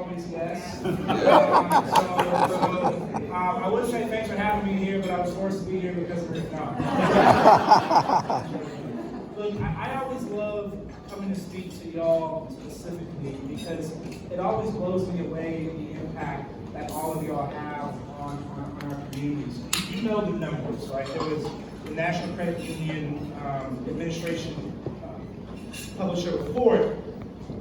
always yes. I would say thanks for having me here, but I was forced to be here because of it. No. Look, I always love coming to speak to y'all specifically because it always blows me away the impact that all of y'all have on our communities. You know the numbers, right? There was the National Credit Union Administration published a report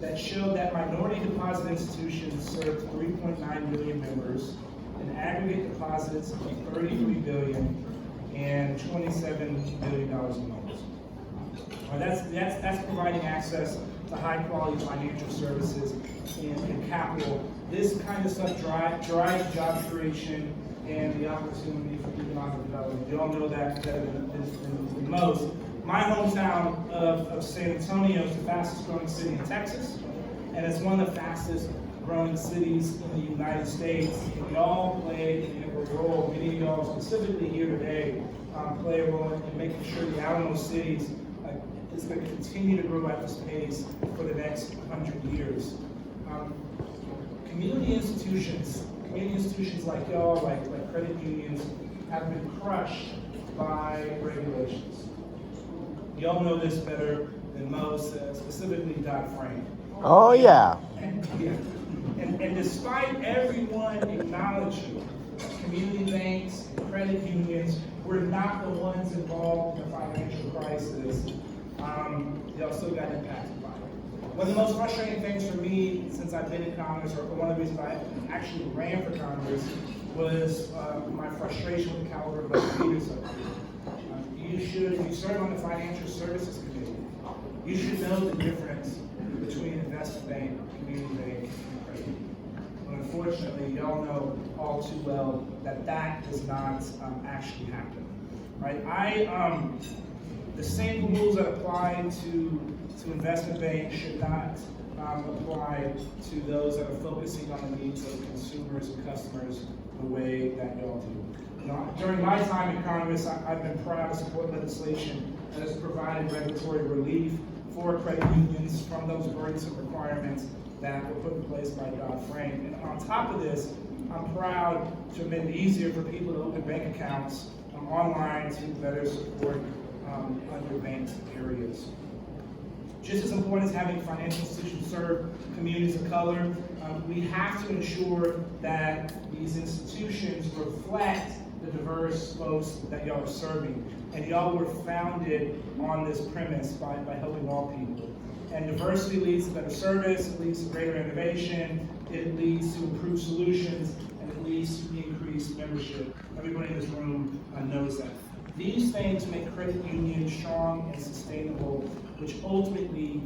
that showed that minority deposit institutions served 3.9 million members, and aggregate deposits of $33 billion and $27 billion in loans. That's providing access to high quality financial services and capital. This kind of stuff drives job creation and the opportunity for economic development. You all know that better than most. My hometown of San Antonio is the fastest growing city in Texas, and it's one of the fastest growing cities in the United States. And y'all play an integral role. Many of y'all specifically here today play a role in making sure the Alamo cities is going to continue to grow at this pace for the next 100 years. Community institutions like y'all, like credit unions, have been crushed by regulations. Y'all know this better than most, specifically Dodd-Frank. Oh, yeah. And despite everyone acknowledging community banks and credit unions were not the ones involved in the financial crisis, y'all still got impacted by it. One of the most frustrating things for me since I've been in Congress, or one of the reasons I actually ran for Congress, was my frustration with the caliber of those leaders up here. If you serve on the Financial Services Committee, you should know the difference between investment bank, community bank, and credit union. But unfortunately, y'all know all too well that does not actually happen. Right? The same rules that apply to investment banks should not apply to those that are focusing on the needs of consumers and customers the way that y'all do. During my time in Congress, I've been proud to support legislation that has provided regulatory relief for credit unions from those burdensome requirements that were put in place by Dodd-Frank. And on top of this, I'm proud to have made it easier for people to open bank accounts online to better support underbanked areas. Just as important as having financial institutions serve communities of color, we have to ensure that these institutions reflect the diverse folks that y'all are serving. And y'all were founded on this premise by helping all people. And diversity leads to better service, it leads to greater innovation, it leads to improved solutions, and it leads to increased membership. Everybody in this room knows that. These things make credit unions strong and sustainable, which ultimately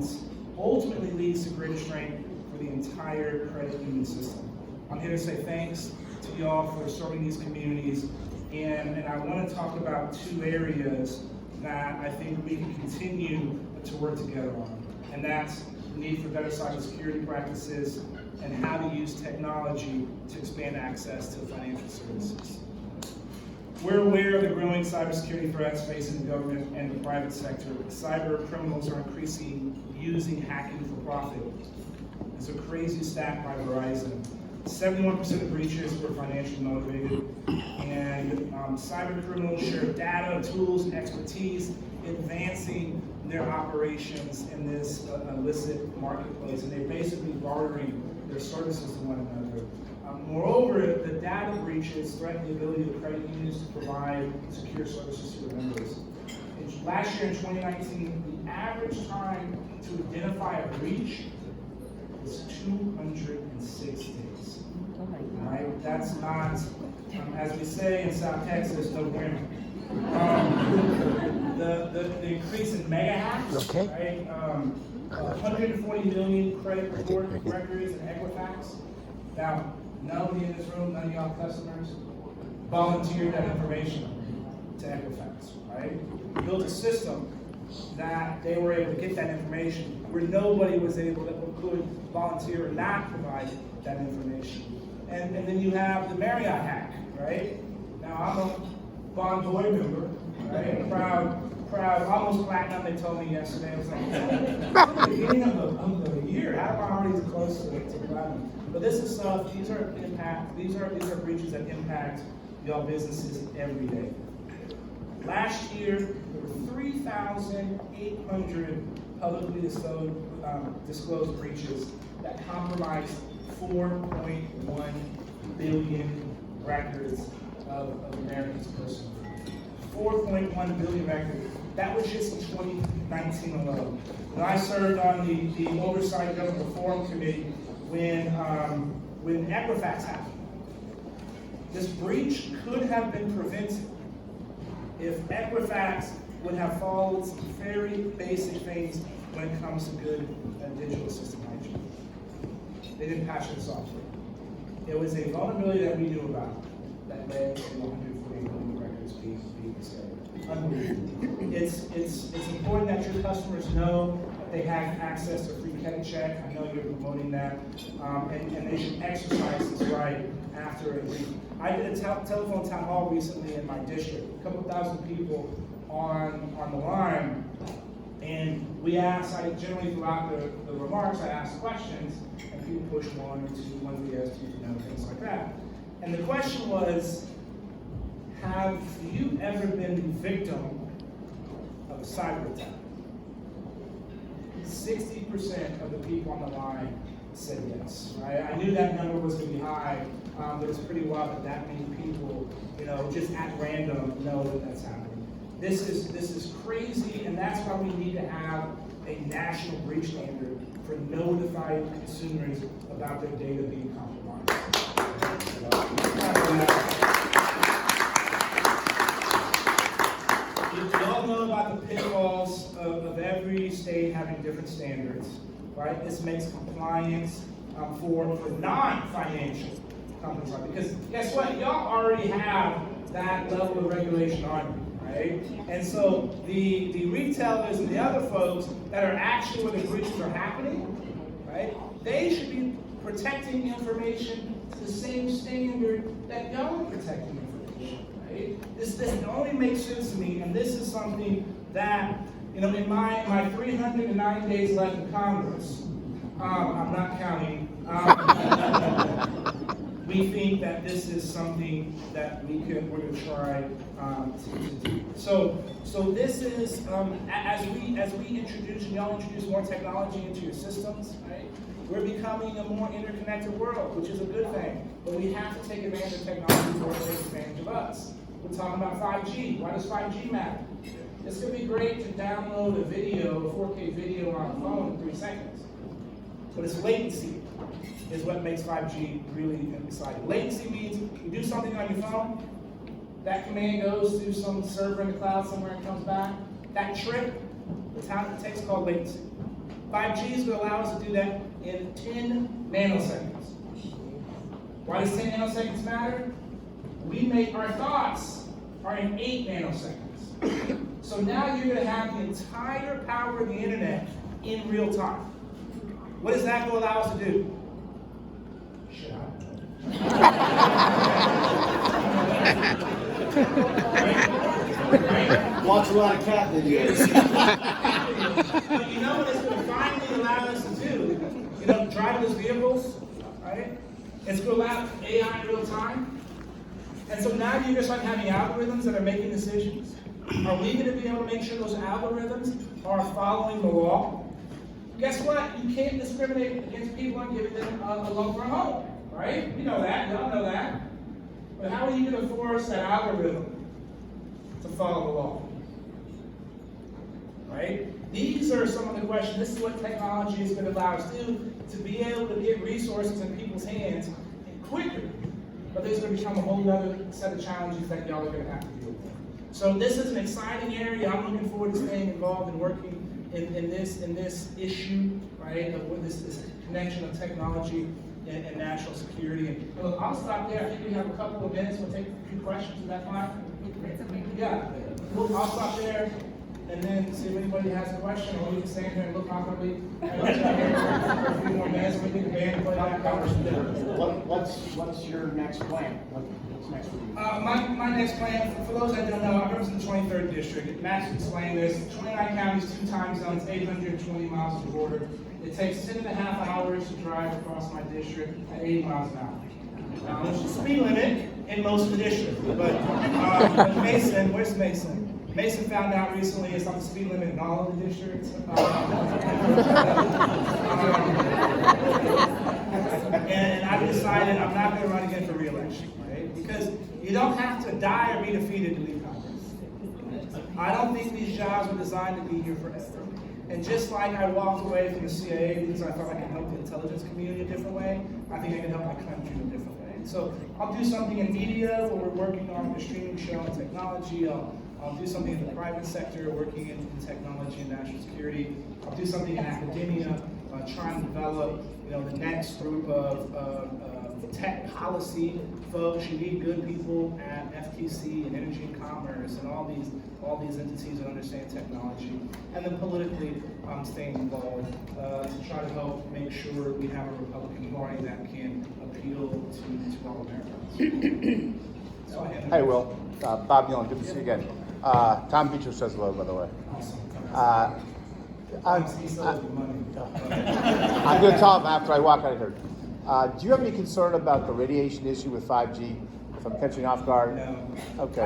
leads to greater strength for the entire credit union system. I'm here to say thanks to y'all for serving these communities, and I want to talk about two areas that I think we can continue to work together on, and that's the need for better cybersecurity practices and how to use technology to expand access to financial services. We're aware of the growing cybersecurity threats facing the government and the private sector. Cyber criminals are increasingly using hacking for profit. There's a crazy stat by Verizon. 71% of breaches were financially motivated, and cyber criminals share data, tools, and expertise, advancing their operations in this illicit marketplace, and they're basically bartering their services to one another. Moreover, the data breaches threaten the ability of credit unions to provide secure services to their members. Last year in 2019, the average time to identify a breach was 206 days. Oh my God. Right? That's not, as we say in South Texas, no grammar. The increase in mega hacks, Okay. right? 140 million credit report records and Equifax. Now, nobody in this room, none of y'all customers, volunteered that information to Equifax, right? Built a system that they were able to get that information where nobody was able to could volunteer or not provide that information. And then you have the Marriott hack, right? Now I'm a Bon Voy member, right? Proud almost platinum, they told me yesterday. I was like, it's the beginning of the year. How am I already close to platinum? But this is stuff, these are breaches that impact y'all businesses every day. Last year, there were 3,800 publicly disclosed breaches that compromised 4.1 billion records of Americans personally. 4.1 billion records. That was just in 2019 alone. When I served on the Oversight Government Reform Committee when Equifax happened. This breach could have been prevented if Equifax would have followed some very basic things when it comes to good digital system hygiene. They didn't patch the software. It was a vulnerability that we knew about that led to 140 million records being discovered. Unbelievable. It's important that your customers know that they have access to free credit check. I know you're promoting that, and they should exercise this right after a brief. I did a telephone town hall recently in my district. A couple thousand people on the line, and we asked. I generally throughout the remarks I asked questions, and people push 1 or 2, 1 yes, 2 no, things like that. And the question was, have you ever been the victim of a cyber attack? 60% of the people on the line said yes. Right? I knew that number was going to be high, but it's pretty wild that many people, just at random know that that's happening. This is crazy, and that's why we need to have a national breach standard for notified consumers about their data being compromised. We all know about the pitfalls of every state having different standards, right? This makes compliance for non-financial companies, because guess what? Y'all already have that level of regulation on you, right? And so the retailers and the other folks that are actually where the breaches are happening, right? They should be protecting information to the same standard that y'all are protecting information, right? This only makes sense to me, and this is something that, in my 309 days left in Congress, I'm not counting, we think that this is something that we're going to try to do. So this is, as we introduce, and y'all introduce more technology into your systems, right? We're becoming a more interconnected world, which is a good thing. But we have to take advantage of technology before it takes advantage of us. We're talking about 5G. Why does 5G matter? It's going to be great to download a 4K video on a phone in 3 seconds. But it's latency is what makes 5G really exciting. Latency means you do something on your phone, that command goes to some server in the cloud somewhere and comes back. That trip, the time it takes, is called latency. 5G is going to allow us to do that in 10 nanoseconds. Why does 10 nanoseconds matter? Our thoughts are in 8 nanoseconds. So now you're going to have the entire power of the internet in real time. What is that going to allow us to do? Shut up. Watch a lot of cat videos. But you know what it's going to finally allow us to do? Driverless vehicles, right? It's going to allow AI in real time. And so now you're going to start having algorithms that are making decisions. Are we going to be able to make sure those algorithms are following the law? Guess what? You can't discriminate against people and give them a loan for a home, right? You know that. Y'all know that. But how are you going to force that algorithm to follow the law? Right? These are some of the questions. This is what technology is going to allow us to do, to be able to get resources in people's hands quicker. But there's going to become a whole other set of challenges that y'all are going to have to deal with. So this is an exciting area. I'm looking forward to staying involved and working in this issue, right? With this connection of technology and national security. And look, I'll stop there. I think we have a couple of minutes. We'll take a few questions. Is that fine? Yeah. I'll stop there. and then see if anybody has a question, or we can stand here and look awkwardly for a few more minutes, we can band play that conversation. What's your next plan? What's next for you? My next plan, for those that don't know, I represent the 23rd District. Max explained this, 29 counties, 2 time zones, 820 miles of border. It takes 10.5 hours to drive across my district at 80 miles an hour. There's a speed limit in most of the district, but Mason, where's Mason? Mason found out recently it's not the speed limit in all of the districts. And I've decided I'm not going to run again for re-election, right? Because you don't have to die or be defeated to leave Congress. I don't think these jobs were designed to be here forever. And just like I walked away from the CIA because I thought I could help the intelligence community a different way, I think I can help my country in a different way. So I'll do something in media where we're working on a streaming show and technology. I'll do something in the private sector, working in technology and national security. I'll do something in academia, trying to develop, the next group of tech policy folks. You need good people at FTC and Energy and Commerce and all these entities that understand technology. And then politically, staying involved to try to help make sure we have a Republican Party that can appeal to all Americans. Hey, Will. Bob Young, good to see you again. Tom Beecher says hello, by the way. I'm going to tell him after I walk out of here. Do you have any concern about the radiation issue with 5G? If I'm catching off guard? No. Okay.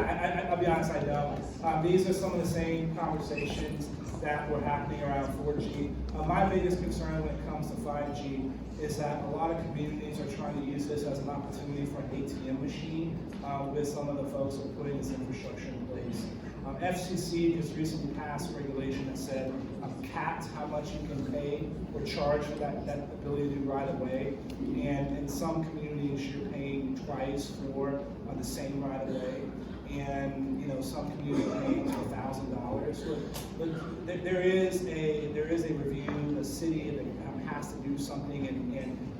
I'll be honest, I don't. These are some of the same conversations that were happening around 4G. My biggest concern when it comes to 5G is that a lot of communities are trying to use this as an opportunity for an ATM machine with some of the folks who are putting this infrastructure in place. FCC just recently passed a regulation that said capped how much you can pay or charge for that ability to do right away. And in some communities, you're paying twice for the same right away. And some communities are paying $1,000. But there is a review. The city that has to do something, and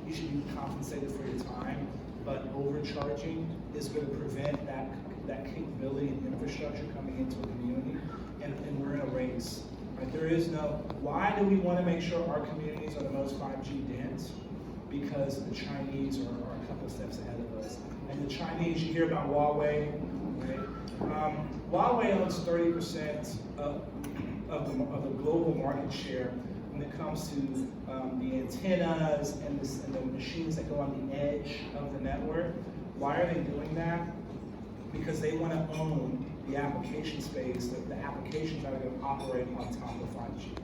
you should be compensated for your time. But overcharging is going to prevent that capability and infrastructure coming into a community, and we're in a race. Right? There is no, why do we want to make sure our communities are the most 5G dense? Because the Chinese are a couple steps ahead of us. And the Chinese, you hear about Huawei, right? Huawei owns 30% of the global market share when it comes to the antennas and the machines that go on the edge of the network. Why are they doing that? Because they want to own the application space, the applications that are going to operate on top of 5G.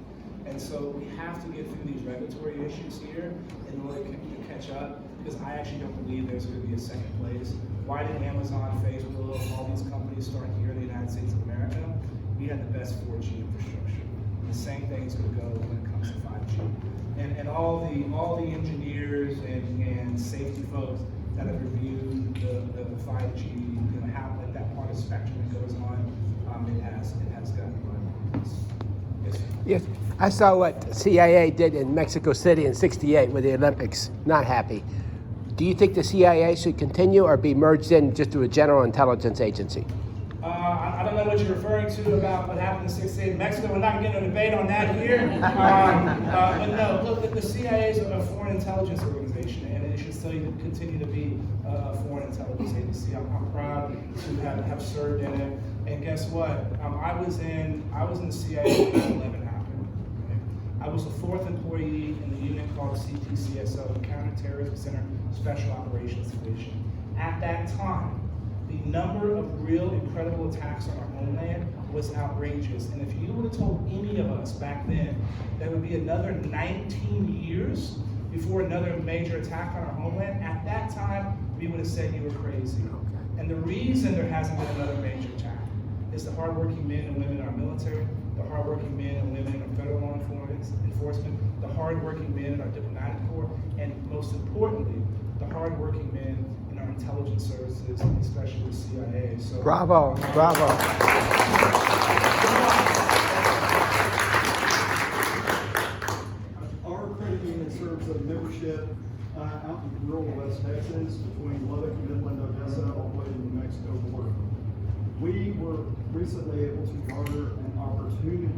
And so we have to get through these regulatory issues here in order to catch up, because I actually don't believe there's going to be a second place. Why did Amazon, Facebook, all these companies start here in the United States of America? We had the best 4G infrastructure. The same thing is going to go when it comes to 5G. And all the engineers and safety folks that have reviewed the 5G, how like that part of spectrum that goes on, it has gotten run. Yes, I saw what CIA did in Mexico City in '68 with the Olympics. Not happy. Do you think the CIA should continue or be merged in just to a general intelligence agency? I don't know what you're referring to about what happened in '68 in Mexico. We're not getting a debate on that here. But no, look, the CIA is a foreign intelligence organization, and it should still continue to be a foreign intelligence agency. I'm proud to have served in it. And guess what? I was in the CIA when 9/11 happened. Okay? I was the 4th employee in the unit called CTCSO, the Counterterrorism Center Special Operations Division. At that time, the number of real incredible attacks on our homeland was outrageous. And if you would have told any of us back then that would be another 19 years before another major attack on our homeland, at that time, we would have said you were crazy. And the reason there hasn't been another major attack is the hardworking men and women in our military, the hardworking men and women in our federal law enforcement, the hardworking men in our diplomatic corps, and most importantly, the hardworking men in our intelligence services, especially the CIA. So, Bravo, bravo. Our credit union serves a membership out in rural West Texas between Lubbock, Midland, Odessa, all the way to the Mexico border. We were recently able to garner an opportunity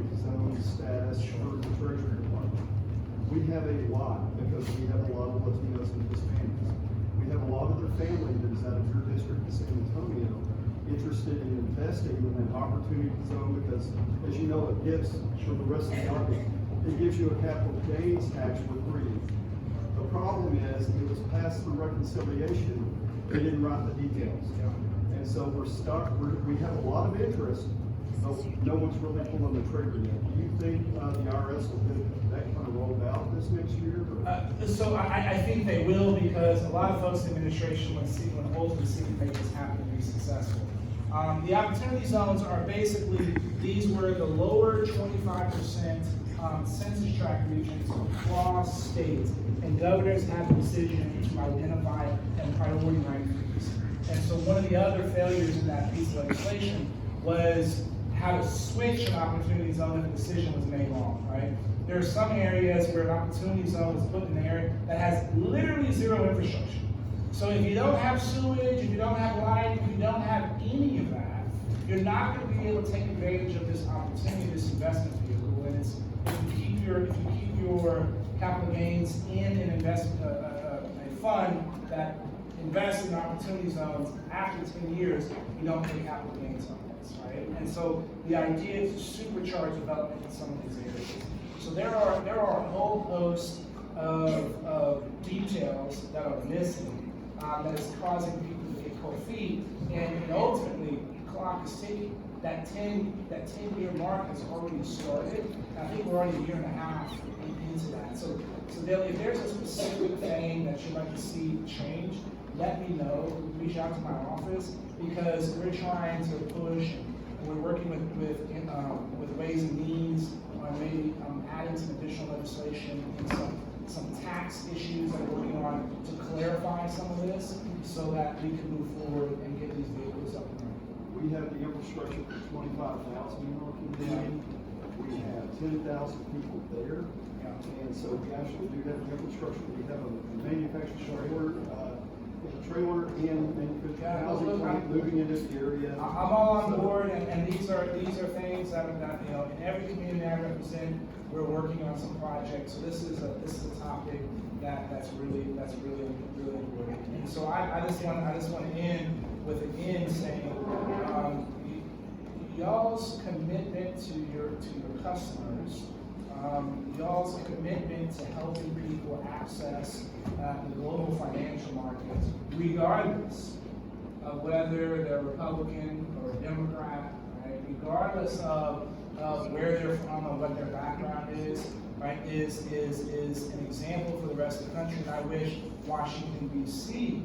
have a lot, because we have a lot of Latinos and Hispanics. We have a lot of their family that is out of your district in San Antonio, interested in investing in an opportunity zone, because, as you know, it gives, for the rest of the audience, it gives you a capital gains tax for free. The problem is, it was passed through reconciliation, they didn't write the details. And so we're stuck, we have a lot of interest, but no one's really pulling the trigger yet. Do you think the IRS will get that kind of rolled out this next year? So I think they will, because a lot of folks in the administration want ultimately see to make this happen and be successful. The opportunity zones are basically, these were the lower 25% census tract regions across states, and governors have the decision to identify and priority rank these. And so one of the other failures in that piece of legislation was how to switch an opportunity zone if a decision was made wrong, right? There are some areas where an opportunity zone is put in an area that has literally zero infrastructure. So if you don't have sewage, if you don't have light, if you don't have any of that, you're not going to be able to take advantage of this opportunity, this investment vehicle. And it's, if you keep your capital gains in an investment, a fund that invests in opportunity zones, after 10 years, you don't pay capital gains on this, right? And so the idea is to supercharge development in some of these areas. So there are a whole host of details that are missing that is causing people to get cold feet, and ultimately the clock is ticking. That 10-year mark has already started. I think we're already a year and a half into that. So if there's a specific thing that you'd like to see change, let me know. Reach out to my office, because we're trying to push. We're working with Ways and Means on maybe adding some additional legislation and some tax issues that we're working on to clarify some of this, so that we can move forward and get these vehicles up and running. We have the infrastructure for 25,000 in our community. We have 10,000 people there. And so we actually do have the infrastructure. We have a manufactured trailer and manufactured housing plant moving into the area. I'm all on board, and these are things that in every community I represent, we're working on some projects. So this is a topic that's really important. And so I just want to end with again saying y'all's commitment to your customers, y'all's commitment to helping people access the global financial markets, regardless of whether they're Republican or Democrat, right? Regardless of where they're from or what their background is, right? Is an example for the rest of the country. And I wish Washington D.C.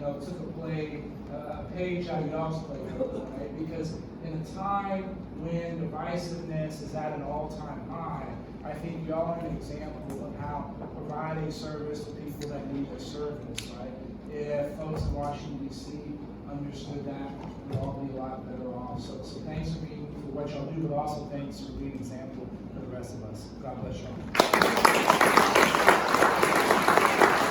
took a page out of y'all's playbook, right? Because in a time when divisiveness is at an all-time high, I think y'all are an example of how providing service to people that need the service, right? If folks in Washington, D.C. understood that, we'd all be a lot better off. So thanks for what y'all do, but also thanks for being an example for the rest of us. God bless y'all.